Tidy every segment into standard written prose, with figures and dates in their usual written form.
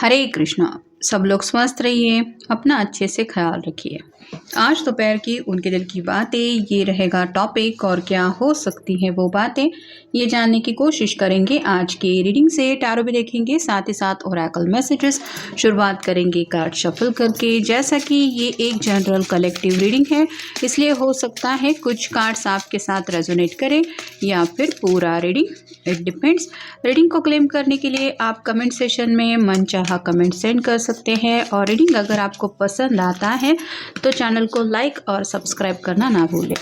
हरे कृष्णा। सब लोग स्वस्थ रहिए, अपना अच्छे से ख्याल रखिए। आज दोपहर की उनके दिल की बातें ये रहेगा टॉपिक, और क्या हो सकती है वो बातें ये जानने की कोशिश करेंगे। आज की रीडिंग से टैरो भी देखेंगे, साथ ही साथ ओरेकल मैसेजेस। शुरुआत करेंगे कार्ड शफल करके। जैसा कि ये एक जनरल कलेक्टिव रीडिंग है, इसलिए हो सकता है कुछ कार्ड्स आपके साथ रेजोनेट करें या फिर पूरा रीडिंग, इट डिपेंड्स। रीडिंग को क्लेम करने के लिए आप कमेंट सेशन में मनचाहा कमेंट सेंड कर सकते हैं, और रीडिंग अगर आपको पसंद आता है तो चैनल को लाइक और सब्सक्राइब करना ना भूलें।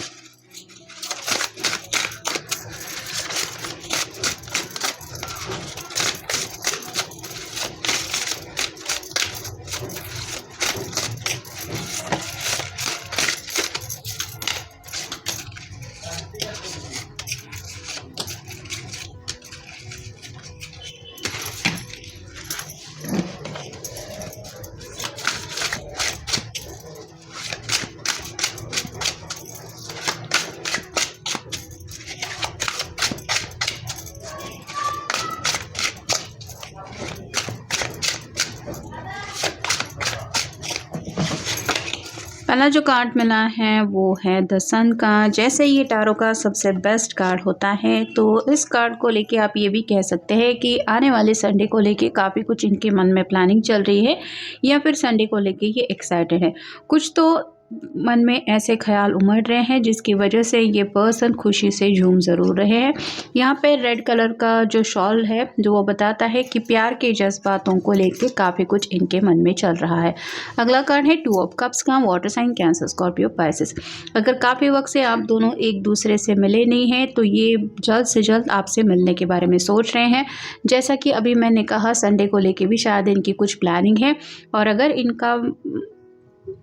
पहला जो कार्ड मिला है वो है द सन का। जैसे ये टैरो का सबसे बेस्ट कार्ड होता है, तो इस कार्ड को लेके आप ये भी कह सकते हैं कि आने वाले संडे को लेके काफ़ी कुछ इनके मन में प्लानिंग चल रही है, या फिर संडे को लेके ये एक्साइटेड है। कुछ तो मन में ऐसे ख्याल उमड़ रहे हैं जिसकी वजह से ये पर्सन खुशी से झूम ज़रूर रहे हैं। यहाँ पे रेड कलर का जो शॉल है, जो वो बताता है कि प्यार के जज्बातों को लेके काफ़ी कुछ इनके मन में चल रहा है। अगला कार्ड है 2 ऑफ कप्स का, water sign Cancer Scorpio Pisces. अगर काफ़ी वक्त से आप दोनों एक दूसरे से मिले नहीं हैं, तो ये जल्द से जल्द आपसे मिलने के बारे में सोच रहे हैं। जैसा कि अभी मैंने कहा, संडे को लेके भी शायद इनकी कुछ प्लानिंग है, और अगर इनका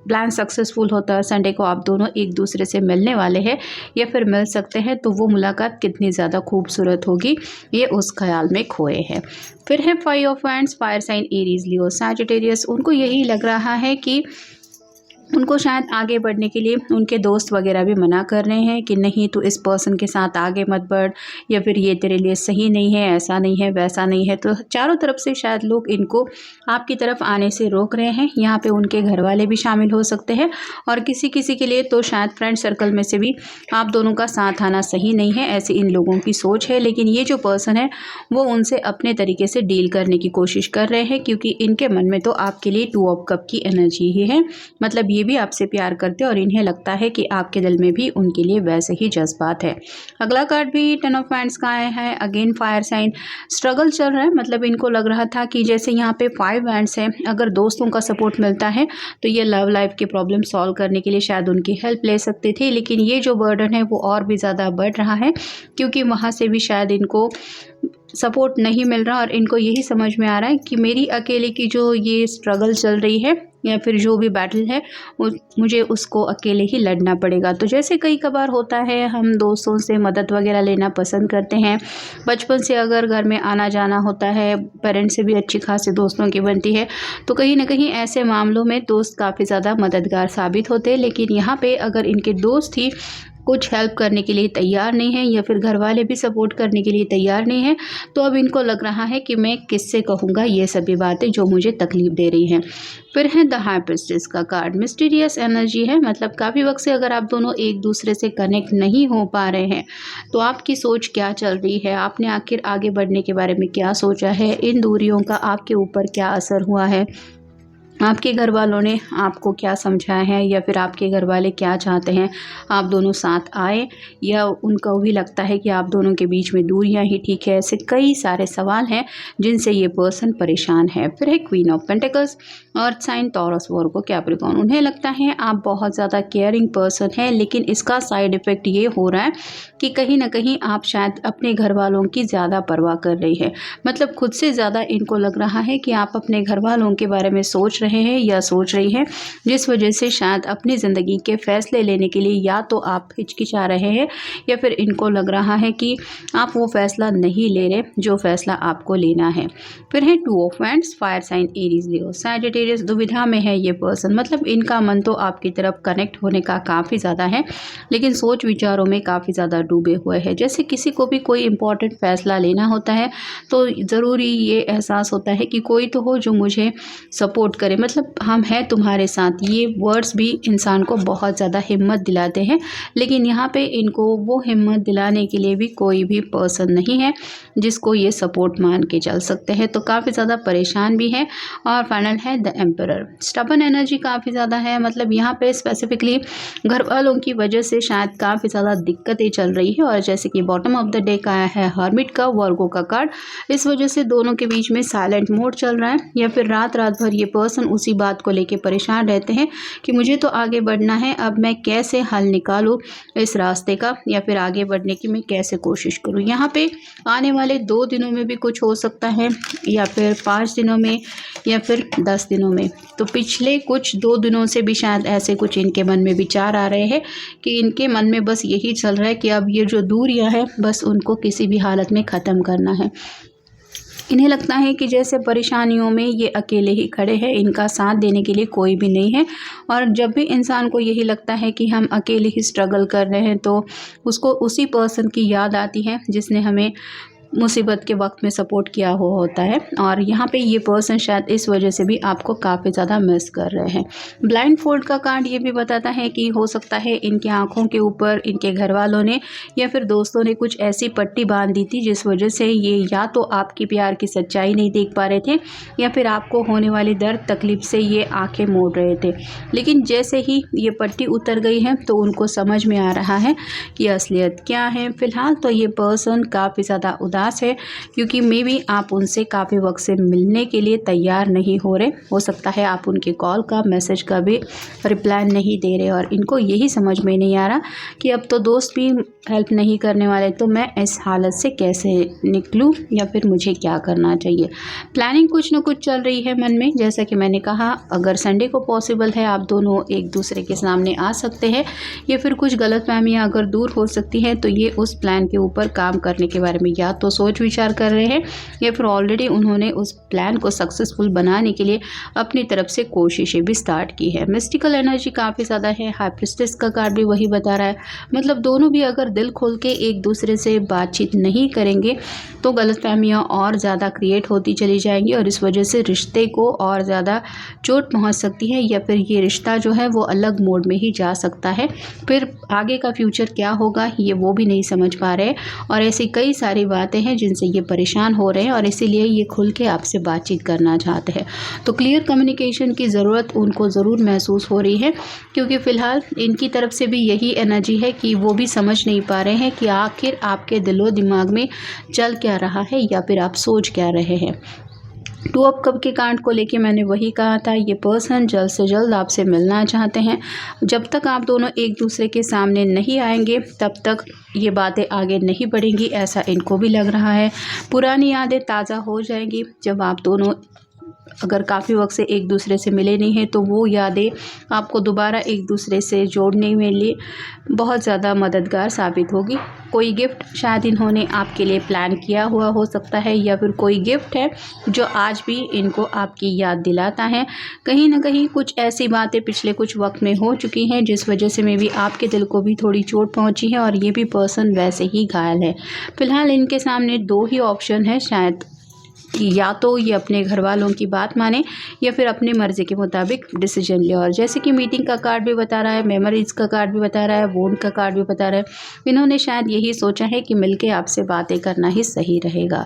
प्लान सक्सेसफुल होता है, संडे को आप दोनों एक दूसरे से मिलने वाले हैं या फिर मिल सकते हैं, तो वो मुलाकात कितनी ज़्यादा खूबसूरत होगी, ये उस ख्याल में खोए हैं। फिर है 5 of wands, fire sign Aries, Leo, Sagittarius. उनको यही लग रहा है कि उनको शायद आगे बढ़ने के लिए उनके दोस्त वगैरह भी मना कर रहे हैं कि नहीं, तो इस पर्सन के साथ आगे मत बढ़, या फिर ये तेरे लिए सही नहीं है, ऐसा नहीं है, वैसा नहीं है। तो चारों तरफ से शायद लोग इनको आपकी तरफ आने से रोक रहे हैं। यहाँ पे उनके घर वाले भी शामिल हो सकते हैं, और किसी किसी के लिए तो शायद फ्रेंड सर्कल में से भी आप दोनों का साथ आना सही नहीं है, ऐसी इन लोगों की सोच है। लेकिन ये जो पर्सन है वो उनसे अपने तरीके से डील करने की कोशिश कर रहे हैं, क्योंकि इनके मन में तो आपके लिए 2 ऑफ कप की एनर्जी ही है। मतलब ये भी आपसे प्यार करते हैं, और इन्हें लगता है कि आपके दिल में भी उनके लिए वैसे ही जज्बात है। अगला कार्ड भी 10 ऑफ वांड्स का आया है, अगेन फायर साइन। स्ट्रगल चल रहा है, मतलब इनको लग रहा था कि जैसे यहाँ पे 5 वांड्स है, अगर दोस्तों का सपोर्ट मिलता है तो ये लव लाइफ की प्रॉब्लम सॉल्व करने के लिए शायद उनकी हेल्प ले सकते थे। लेकिन ये जो बर्डन है वो और भी ज़्यादा बढ़ रहा है, क्योंकि वहाँ से भी शायद इनको सपोर्ट नहीं मिल रहा, और इनको यही समझ में आ रहा है कि मेरी अकेले की जो ये स्ट्रगल चल रही है, या फिर जो भी बैटल है, मुझे उसको अकेले ही लड़ना पड़ेगा। तो जैसे कई कबार होता है, हम दोस्तों से मदद वगैरह लेना पसंद करते हैं। बचपन से अगर घर में आना जाना होता है, पेरेंट्स से भी अच्छी खासी दोस्तों की बनती है, तो कहीं ना कहीं ऐसे मामलों में दोस्त काफ़ी ज़्यादा मददगार साबित होते हैं। लेकिन यहाँ पे अगर इनके दोस्त ही कुछ हेल्प करने के लिए तैयार नहीं है, या फिर घर वाले भी सपोर्ट करने के लिए तैयार नहीं है, तो अब इनको लग रहा है कि मैं किससे कहूँगा ये सभी बातें जो मुझे तकलीफ दे रही हैं। फिर है द हाई प्रिस्टेस का कार्ड, मिस्टीरियस एनर्जी है। मतलब काफ़ी वक्त से अगर आप दोनों एक दूसरे से कनेक्ट नहीं हो पा रहे हैं, तो आपकी सोच क्या चल रही है, आपने आखिर आगे बढ़ने के बारे में क्या सोचा है, इन दूरियों का आपके ऊपर क्या असर हुआ है, आपके घर वालों ने आपको क्या समझाया है, या फिर आपके घर वाले क्या चाहते हैं आप दोनों साथ आए, या उनको भी लगता है कि आप दोनों के बीच में दूरियां ही ठीक है। ऐसे कई सारे सवाल हैं जिनसे ये पर्सन परेशान है। फिर है queen of pentacles, earth sign, Taurus, Virgo, Capricorn. उन्हें लगता है आप बहुत ज़्यादा केयरिंग पर्सन है, लेकिन इसका साइड इफ़ेक्ट ये हो रहा है कि कहीं ना कहीं आप शायद अपने घर वालों की ज़्यादा परवाह कर रही है। मतलब खुद से ज़्यादा इनको लग रहा है कि आप अपने घर वालों के बारे में सोच रहे हैं या सोच रही हैं, जिस वजह से शायद अपनी ज़िंदगी के फ़ैसले लेने के लिए या तो आप हिचकिचा रहे हैं या फिर इनको लग रहा है कि आप वो फ़ैसला नहीं ले रहे जो फ़ैसला आपको लेना है। फिर है two of wands, fire sign Aries Leo Sagittarius. दुविधा में है ये पर्सन, मतलब इनका मन तो आपकी तरफ कनेक्ट होने का काफ़ी ज़्यादा है, लेकिन सोच विचारों में काफ़ी ज़्यादा डूबे हुए हैं। जैसे किसी को भी कोई इंपॉर्टेंट फ़ैसला लेना होता है तो ज़रूरी ये एहसास होता है कि कोई तो हो जो मुझे सपोर्ट करे, मतलब हम हैं तुम्हारे साथ। ये वर्ड्स भी इंसान को बहुत ज़्यादा हिम्मत दिलाते हैं, लेकिन यहाँ पे इनको वो हिम्मत दिलाने के लिए भी कोई भी पर्सन नहीं है जिसको ये सपोर्ट मान के चल सकते हैं, तो काफ़ी ज़्यादा परेशान भी है। और फाइनल है द एम्परर। स्टबन एनर्जी काफ़ी ज़्यादा है, मतलब यहाँ पे स्पेसिफिकली घर वालों की वजह से शायद काफ़ी ज़्यादा दिक्कतें चल रही है। और जैसे कि बॉटम ऑफ द डे का आया है हर्मिट का, वर्गो का कार्ड, इस वजह से दोनों के बीच में साइलेंट मोड चल रहा है, या फिर रात रात भर ये पर्सन उसी बात को लेके परेशान रहते हैं कि मुझे तो आगे बढ़ना है, अब मैं कैसे हल निकालूं इस रास्ते का, या फिर आगे बढ़ने की मैं कैसे कोशिश करूं। यहाँ पे आने वाले 2 दिनों में भी कुछ हो सकता है, या फिर 5 दिनों में, या फिर 10 दिनों में। तो पिछले कुछ 2 दिनों से भी शायद ऐसे कुछ इनके मन में विचार आ रहे हैं कि इनके मन में बस यही चल रहा है कि अब ये जो दूरियां हैं बस उनको किसी भी हालत में ख़त्म करना है। इन्हें लगता है कि जैसे परेशानियों में ये अकेले ही खड़े हैं, इनका साथ देने के लिए कोई भी नहीं है। और जब भी इंसान को यही लगता है कि हम अकेले ही स्ट्रगल कर रहे हैं तो उसको उसी पर्सन की याद आती है जिसने हमें मुसीबत के वक्त में सपोर्ट किया हुआ होता है। और यहाँ पे ये पर्सन शायद इस वजह से भी आपको काफ़ी ज़्यादा मिस कर रहे हैं। ब्लाइंड फोल्ड का कार्ड ये भी बताता है कि हो सकता है इनके आँखों के ऊपर इनके घर वालों ने या फिर दोस्तों ने कुछ ऐसी पट्टी बांध दी थी जिस वजह से ये या तो आपकी प्यार की सच्चाई नहीं देख पा रहे थे, या फिर आपको होने वाली दर्द तकलीफ से ये आँखें मोड़ रहे थे। लेकिन जैसे ही ये पट्टी उतर गई है तो उनको समझ में आ रहा है कि असलियत क्या है। फिलहाल तो ये पर्सन काफ़ी ज़्यादा उदास है, क्योंकि मे बी आप उनसे काफ़ी वक्त से मिलने के लिए तैयार नहीं हो रहे। हो सकता है आप उनके कॉल का मैसेज का भी रिप्लाई नहीं दे रहे, और इनको यही समझ में नहीं आ रहा कि अब तो दोस्त भी हेल्प नहीं करने वाले, तो मैं इस हालत से कैसे निकलूं, या फिर मुझे क्या करना चाहिए। प्लानिंग कुछ ना कुछ चल रही है मन में। जैसा कि मैंने कहा, अगर संडे को पॉसिबल है आप दोनों एक दूसरे के सामने आ सकते हैं, या फिर कुछ गलतफहमियां अगर दूर हो सकती हैं तो ये उस प्लान के ऊपर काम करने के बारे में या तो सोच विचार कर रहे हैं, या फिर ऑलरेडी उन्होंने उस प्लान को सक्सेसफुल बनाने के लिए अपनी तरफ से कोशिशें भी स्टार्ट की है। मिस्टिकल एनर्जी काफ़ी ज़्यादा है। हाई प्रीस्टेस का कार्ड भी वही बता रहा है, मतलब दोनों भी अगर दिल खोल के एक दूसरे से बातचीत नहीं करेंगे तो गलतफहमियां और ज़्यादा क्रिएट होती चली जाएंगी, और इस वजह से रिश्ते को और ज़्यादा चोट पहुंच सकती है, या फिर ये रिश्ता जो है वो अलग मोड में ही जा सकता है। फिर आगे का फ्यूचर क्या होगा ये वो भी नहीं समझ पा रहे, और ऐसी कई सारी बातें हैं जिनसे ये परेशान हो रहे हैं, और इसीलिए ये खुल के आपसे बातचीत करना चाहते हैं। तो क्लियर कम्युनिकेशन की ज़रूरत उनको ज़रूर महसूस हो रही है, क्योंकि फ़िलहाल इनकी तरफ से भी यही एनर्जी है कि वो भी समझ नहीं पा रहे हैं कि आखिर आपके दिलो दिमाग में चल क्या रहा है, या फिर आप सोच क्या रहे हैं। 2 ऑफ कप के कार्ड को लेके मैंने वही कहा था, ये पर्सन जल्द से जल्द आपसे मिलना चाहते हैं। जब तक आप दोनों एक दूसरे के सामने नहीं आएंगे तब तक ये बातें आगे नहीं बढ़ेंगी, ऐसा इनको भी लग रहा है। पुरानी यादें ताज़ा हो जाएंगी जब आप दोनों अगर काफ़ी वक्त से एक दूसरे से मिले नहीं हैं, तो वो यादें आपको दोबारा एक दूसरे से जोड़ने में लिए बहुत ज़्यादा मददगार साबित होगी। कोई गिफ्ट शायद इन्होंने आपके लिए प्लान किया हुआ हो सकता है, या फिर कोई गिफ्ट है जो आज भी इनको आपकी याद दिलाता है। कहीं ना कहीं कुछ ऐसी बातें पिछले कुछ वक्त में हो चुकी हैं जिस वजह से मे भी आपके दिल को भी थोड़ी चोट पहुंची है, और ये भी पर्सन वैसे ही घायल है। फिलहाल इनके सामने 2 ही ऑप्शन है शायद, कि या तो ये अपने घर वालों की बात माने या फिर अपनी मर्ज़ी के मुताबिक डिसीजन ले। और जैसे कि मीटिंग का कार्ड भी बता रहा है, मेमोरीज का कार्ड भी बता रहा है, वोन का कार्ड भी बता रहा है, इन्होंने शायद यही सोचा है कि मिलके आपसे बातें करना ही सही रहेगा।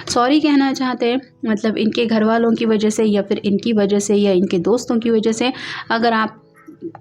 सॉरी कहना चाहते हैं, मतलब इनके घर वालों की वजह से, या फिर इनकी वजह से, या इनके दोस्तों की वजह से अगर आप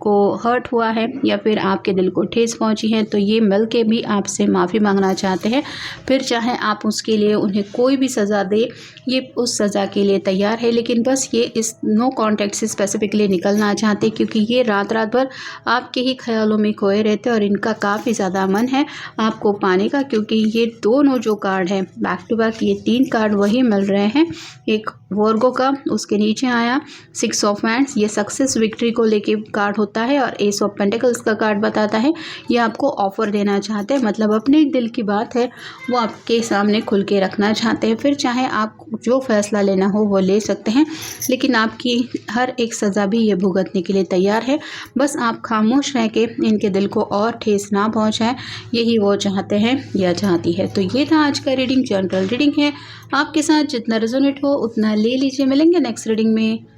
को हर्ट हुआ है या फिर आपके दिल को ठेस पहुंची है तो ये मिल के भी आपसे माफ़ी मांगना चाहते हैं। फिर चाहे आप उसके लिए उन्हें कोई भी सज़ा दे, ये उस सज़ा के लिए तैयार है, लेकिन बस ये इस नो कॉन्टैक्ट से स्पेसिफिकली निकलना चाहते क्योंकि ये रात रात भर आपके ही ख्यालों में खोए रहते और इनका काफ़ी ज़्यादा मन है आपको पाने का, क्योंकि ये दोनों जो कार्ड हैं बैक टू बैक, ये 3 कार्ड वही मिल रहे हैं। एक वर्गो का, उसके नीचे आया 6 ऑफ हैंड्स, ये सक्सेस विक्ट्री को लेके कार्ड होता है, और एस ऑफ पेंटिकल्स का कार्ड बताता है ये आपको ऑफ़र देना चाहते हैं, मतलब अपने दिल की बात है वो आपके सामने खुल के रखना चाहते हैं। फिर चाहे आप जो फैसला लेना हो वो ले सकते हैं, लेकिन आपकी हर एक सज़ा भी ये भुगतने के लिए तैयार है। बस आप खामोश रह के इनके दिल को और ठेस ना पहुंचाएं, यही वो चाहते हैं या चाहती है। तो ये था आज का रीडिंग, जनरल रीडिंग है, आपके साथ जितना रेजोनेट हो उतना ले लीजिए। मिलेंगे नेक्स्ट रीडिंग में।